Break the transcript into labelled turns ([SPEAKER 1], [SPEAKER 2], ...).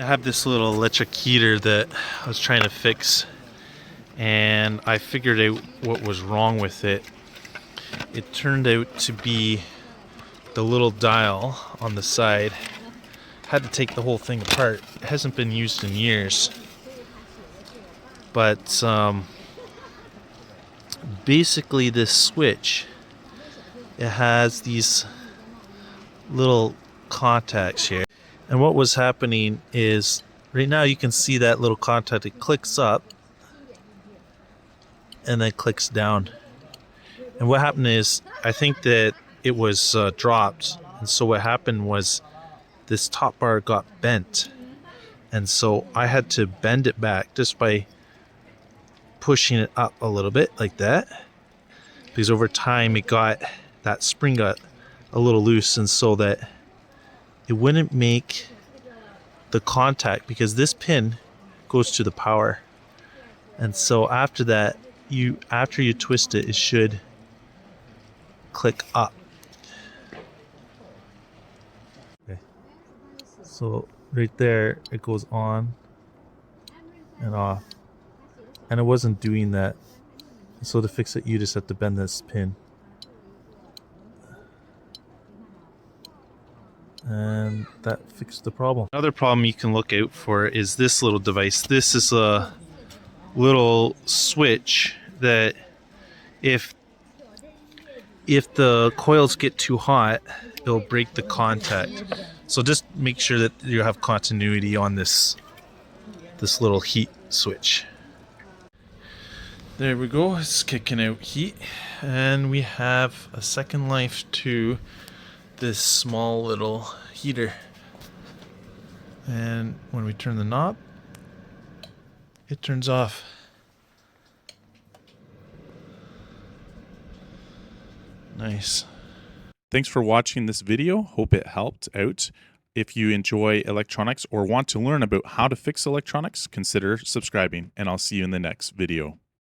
[SPEAKER 1] I have this little electric heater that I was trying to fix, and I figured out what was wrong with it. It turned out to be the little dial on the side. Had to take the whole thing apart. It hasn't been used in years, but basically this switch, it has these little contacts here. And what was happening is, right now you can see that little contact, it clicks up and then clicks down. And what happened is, I think that it was dropped, and so what happened was this top bar got bent, and so I had to bend it back just by pushing it up a little bit like that, because over time that spring got a little loose, and so that it wouldn't make the contact, because this pin goes to the power. And so after that, after you twist it, it should click up. Okay. So right there, it goes on and off. And it wasn't doing that. So to fix it, you just have to bend this pin. And that fixed the problem. Another problem you can look out for is this little device. This is a little switch that if the coils get too hot, it'll break the contact. So just make sure that you have continuity on this little heat switch. There we go, it's kicking out heat, and we have a second life to this small little heater. And when we turn the knob, it turns off. Nice.
[SPEAKER 2] Thanks for watching this video. Hope it helped out. If you enjoy electronics or want to learn about how to fix electronics, consider subscribing, and I'll see you in the next video.